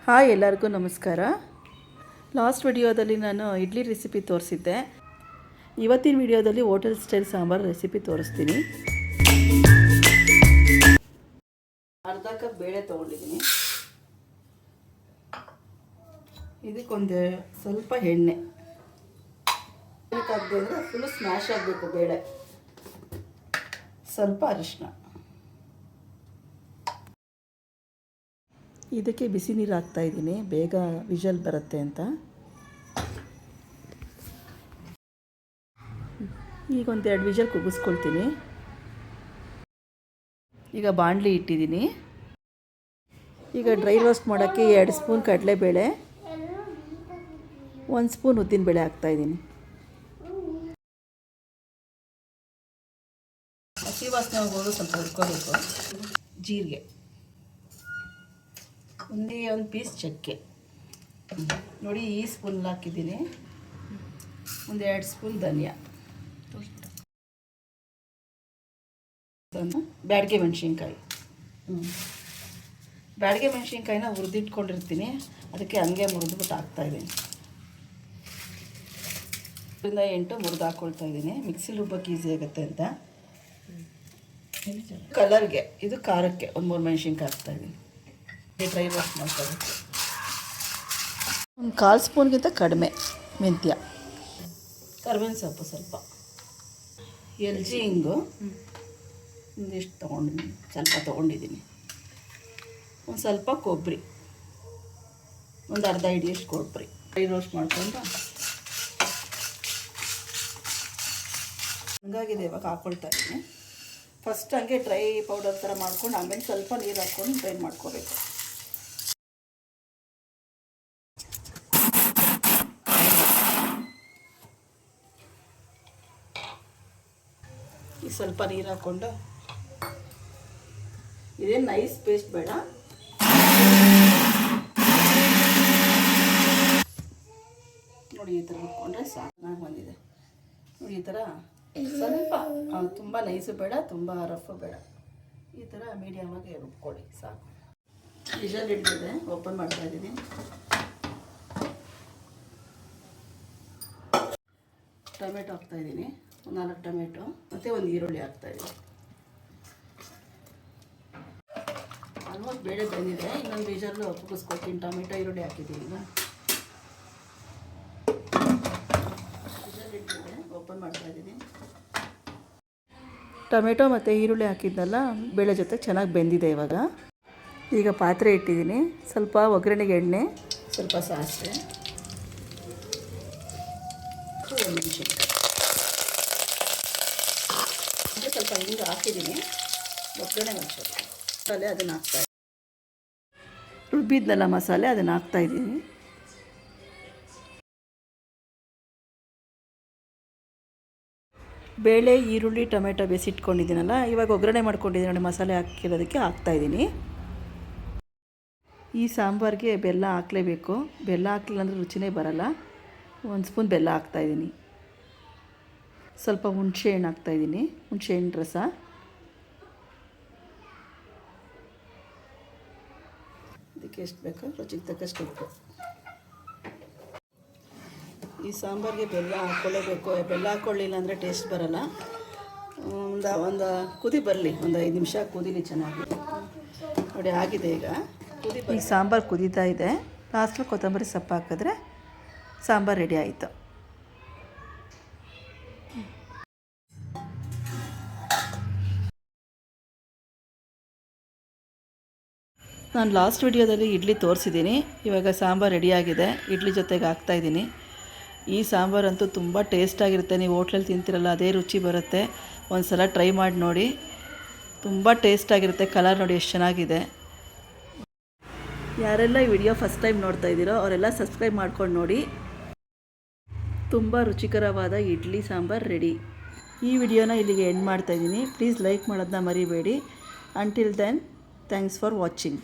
Hi, ಎಲ್ಲರಿಗೂ ನಮಸ್ಕಾರ. Last ವಿಡಿಯೋದಲ್ಲಿ ನಾನು ಇಡ್ಲಿ ರೆಸಿಪಿ ತೋರಿಸಿದ್ದೆ. ಇವತ್ತಿನ ವಿಡಿಯೋದಲ್ಲಿ ಹೋಟೆಲ್ ಸ್ಟೈಲ್ ಸಾಂಬಾರು ರೆಸಿಪಿ ತೋರಿಸ್ತೀನಿ. ಅರ್ಧ ಕಪ್ ಬೇಳೆ ತೊಗೊಂಡಿದ್ದೀನಿ. ಇದಕ್ಕೊಂದು ಸ್ವಲ್ಪ ಎಣ್ಣೆ ಹಾಕಬೇಕಂದ್ರೆ ಫುಲ್ ಸ್ಮ್ಯಾಶ್ ಆಗಬೇಕು ಬೇಳೆ. ಸ್ವಲ್ಪ ಅರಿಶಿನ. ಇದಕ್ಕೆ ಬಿಸಿ ನೀರು ಹಾಕ್ತಾಯಿದ್ದೀನಿ, ಬೇಗ ವಿಷಲ್ ಬರುತ್ತೆ ಅಂತ. ಈಗ ಒಂದೆರಡು ವಿಷಲ್ ಕುಗ್ಗಿಸ್ಕೊಳ್ತೀನಿ. ಈಗ ಬಾಣಲಿ ಇಟ್ಟಿದ್ದೀನಿ. ಈಗ ಡ್ರೈ ರೋಸ್ಟ್ ಮಾಡೋಕ್ಕೆ 2 ಸ್ಪೂನ್ ಕಡಲೆಬೇಳೆ, 1 ಸ್ಪೂನ್ ಉದ್ದಿನಬೇಳೆ ಹಾಕ್ತಾಯಿದ್ದೀನಿ. ಹಸಿ ವಾಸನೆ ಹೋಗೋದು ಸ್ವಲ್ಪ ಹುರ್ಕೋಬೇಕು. ಜೀರಿಗೆ, ಒಂದು ಪೀಸ್ ಚಕ್ಕೆ ನೋಡಿ, ಈ ಸ್ಪೂನ್ ಹಾಕಿದ್ದೀನಿ. ಒಂದು 2 ಸ್ಪೂನ್ ಧನಿಯಾ, ಬ್ಯಾಡಗೆ ಮೆಣಸಿನ್ಕಾಯಿ. ಬ್ಯಾಡಗೆ ಮೆಣಸಿನ್ಕಾಯಿನ ಹುರಿದಿಟ್ಕೊಂಡಿರ್ತೀನಿ, ಅದಕ್ಕೆ ಹಂಗೆ ಮುರಿದ್ಬಿಟ್ಟು ಹಾಕ್ತಾಯಿದ್ದೀನಿ. 8 ಮುರಿದು ಹಾಕ್ಕೊಳ್ತಾ ಇದ್ದೀನಿ, ಮಿಕ್ಸಿಲಿ ರುಬ್ಬಕ್ಕೆ ಈಸಿ ಆಗುತ್ತೆ ಅಂತ. ಕಲರ್ಗೆ, ಇದು ಖಾರಕ್ಕೆ ಒಂದು 3 ಮೆಣಸಿನ್ಕಾಯಿ ಹಾಕ್ತಾಯಿದ್ದೀನಿ. ಡ್ರೈ ರೋಸ್ಟ್ ಮಾಡ್ಕೋಬೇಕು. ಒಂದು 1/4 ಸ್ಪೂನ್ಗಿಂತ ಕಡಿಮೆ ಮೆಂತ್ಯ, ಕರಿಬೇವಿನ ಸೊಪ್ಪು ಸ್ವಲ್ಪ, ಎಲ್ಚಿ ಹಿಂಗು ಒಂದಿಷ್ಟು ತೊಗೊಂಡಿದ್ದೀನಿ, ಸ್ವಲ್ಪ ತೊಗೊಂಡಿದ್ದೀನಿ. ಒಂದು ಸ್ವಲ್ಪ ಕೊಬ್ಬರಿ, ಒಂದು ಅರ್ಧ ಹಿಡಿಯಷ್ಟು ಕೊಬ್ಬರಿ ಡ್ರೈ ರೋಸ್ಟ್ ಮಾಡ್ಕೊಂಡು ಹಂಗಾಗಿದೆ. ಇವಾಗ ಹಾಕ್ಕೊಳ್ತಾ ಇದ್ದೀನಿ. ಫಸ್ಟ್ ಹಂಗೆ ಡ್ರೈ ಪೌಡರ್ ಥರ ಮಾಡ್ಕೊಂಡು ಆಮೇಲೆ ಸ್ವಲ್ಪ ನೀರು ಹಾಕ್ಕೊಂಡು ಗ್ರೈಂಡ್ ಮಾಡ್ಕೋಬೇಕು. ಈಗ ಸ್ವಲ್ಪ ನೀರು ಹಾಕ್ಕೊಂಡು, ಇದೇನು ನೈಸ್ ಪೇಸ್ಟ್ ಬೇಡ, ನೋಡಿ ಈ ಥರ ಹಾಕ್ಕೊಂಡ್ರೆ ಸಾಕಾಗಿ ಬಂದಿದೆ. ನೋಡಿ ಈ ಥರ ಸ್ವಲ್ಪ, ತುಂಬ ನೈಸು ಬೇಡ, ತುಂಬ ರಫು ಬೇಡ, ಈ ಥರ ಮೀಡಿಯಮಾಗಿ ರುಬ್ಕೊಳ್ಳಿ ಸಾಕು. ವಿಷಲ್ ಹಿಡಿದಿದೆ, ಓಪನ್ ಮಾಡ್ತಾ ಇದ್ದೀನಿ. ಟೊಮೆಟೊ ಹಾಕ್ತಾಯಿದ್ದೀನಿ, ಒಂದು 4 ಟೊಮೆಟೊ ಮತ್ತು ಒಂದು ಈರುಳ್ಳಿ ಹಾಕ್ತಾಯಿದ್ದೀನಿ. ಆಲ್ಮೋಸ್ಟ್ ಬೇಳೆ ಬೆಂದಿದೆ, ಇನ್ನೊಂದು ವಿಷಲ್ಲು ಕುಗ್ಗಿಸ್ಕೊಳ್ತೀನಿ. ಟೊಮೆಟೊ ಈರುಳ್ಳಿ ಹಾಕಿದ್ದೀನಿ. ಈಗ ವಿಷಲ್ ಹಿಡಿದಿದೆ, ಓಪನ್ ಮಾಡ್ತಾಯಿದ್ದೀನಿ. ಟೊಮೆಟೊ ಮತ್ತು ಈರುಳ್ಳಿ ಹಾಕಿದ್ನಲ್ಲ, ಬೇಳೆ ಜೊತೆ ಚೆನ್ನಾಗಿ ಬೆಂದಿದೆ. ಈಗ ಪಾತ್ರೆ ಇಟ್ಟಿದ್ದೀನಿ. ಸ್ವಲ್ಪ ಒಗ್ಗರಣೆಗೆ ಎಣ್ಣೆ, ಸ್ವಲ್ಪ ಸಾಸಿವೆ, ಮೆಣಸಿನ್ಕಾಯಿ, ಸ್ವಲ್ಪ ಹಿಂಗೆ ಹಾಕಿದ್ದೀನಿ. ಒಗ್ಗರಣೆ ಮಸಾಲೆ ಅದನ್ನು ಹಾಕ್ತಾಯಿದ್ದೀನಿ. ರುಬ್ಬಿದ್ನಲ್ಲ ಮಸಾಲೆ, ಅದನ್ನು ಹಾಕ್ತಾಯಿದ್ದೀನಿ. ಬೇಳೆ, ಈರುಳ್ಳಿ, ಟೊಮೆಟೊ ಬೇಯಿಸಿಟ್ಕೊಂಡಿದ್ದೀನಲ್ಲ, ಇವಾಗ ಒಗ್ಗರಣೆ ಮಾಡ್ಕೊಂಡಿದ್ದೀನಿ ನೋಡಿ, ಮಸಾಲೆ ಹಾಕಿರೋದಕ್ಕೆ ಹಾಕ್ತಾಯಿದ್ದೀನಿ. ಈ ಸಾಂಬಾರಿಗೆ ಬೆಲ್ಲ ಹಾಕಲೇಬೇಕು. ಬೆಲ್ಲ ಹಾಕಲಿಲ್ಲ ಅಂದರೆ ರುಚಿನೇ ಬರಲ್ಲ. 1 ಸ್ಪೂನ್ ಬೆಲ್ಲ ಹಾಕ್ತಾಯಿದ್ದೀನಿ. ಸ್ವಲ್ಪ ಹುಣಸೆ ಹಣ್ಣು ಹಾಕ್ತಾಯಿದ್ದೀನಿ, ಹುಣಸೆ ಹಣ್ಣು ರಸ. ಇದಕ್ಕೆ ಎಷ್ಟು ಬೇಕೋ ರುಚಿಗೆ ತಕ್ಕಷ್ಟು ಉಪ್ಪು. ಈ ಸಾಂಬಾರಿಗೆ ಬೆಲ್ಲ ಹಾಕ್ಕೊಳ್ಳೇಬೇಕು. ಬೆಲ್ಲ ಹಾಕ್ಕೊಳ್ಳಿಲ್ಲ ಅಂದರೆ ಟೇಸ್ಟ್ ಬರಲ್ಲ. ಒಂದು ಕುದಿ ಬರಲಿ, ಒಂದು 5 ನಿಮಿಷ ಕುದೀಲಿ ಚೆನ್ನಾಗಿ. ನೋಡಿ ಆಗಿದೆ. ಈಗ ಸಾಂಬಾರು ಕುದೀತಾ ಇದೆ. ಲಾಸ್ಟಲ್ಲಿ ಕೊತ್ತಂಬರಿ ಸೊಪ್ಪು ಹಾಕಿದ್ರೆ ಸಾಂಬಾರು ರೆಡಿ ಆಯಿತು. ನಾನು ಲಾಸ್ಟ್ ವಿಡಿಯೋದಲ್ಲಿ ಇಡ್ಲಿ ತೋರಿಸಿದ್ದೀನಿ. ಇವಾಗ ಸಾಂಬಾರು ರೆಡಿಯಾಗಿದೆ, ಇಡ್ಲಿ ಜೊತೆಗೆ ಹಾಕ್ತಾಯಿದ್ದೀನಿ. ಈ ಸಾಂಬಾರಂತೂ ತುಂಬ ಟೇಸ್ಟಾಗಿರುತ್ತೆ. ನೀವು ಹೋಟ್ಲಲ್ಲಿ ತಿಂತಿರಲ್ಲ ಅದೇ ರುಚಿ ಬರುತ್ತೆ. ಒಂದು ಸಲ ಟ್ರೈ ಮಾಡಿ ನೋಡಿ, ತುಂಬ ಟೇಸ್ಟಾಗಿರುತ್ತೆ. ಕಲರ್ ನೋಡಿ ಎಷ್ಟು ಚೆನ್ನಾಗಿದೆ. ಯಾರೆಲ್ಲ ಈ ವಿಡಿಯೋ ಫಸ್ಟ್ ಟೈಮ್ ನೋಡ್ತಾ ಇದ್ದೀರೋ ಅವರೆಲ್ಲ ಸಬ್ಸ್ಕ್ರೈಬ್ ಮಾಡ್ಕೊಂಡು ನೋಡಿ. ತುಂಬ ರುಚಿಕರವಾದ ಇಡ್ಲಿ ಸಾಂಬಾರು ರೆಡಿ. ಈ ವಿಡಿಯೋನ ಇಲ್ಲಿಗೆ ಎಂಡ್ ಮಾಡ್ತಾಯಿದ್ದೀನಿ. ಪ್ಲೀಸ್ ಲೈಕ್ ಮಾಡೋದನ್ನ ಮರಿಬೇಡಿ. Until then, thanks for watching.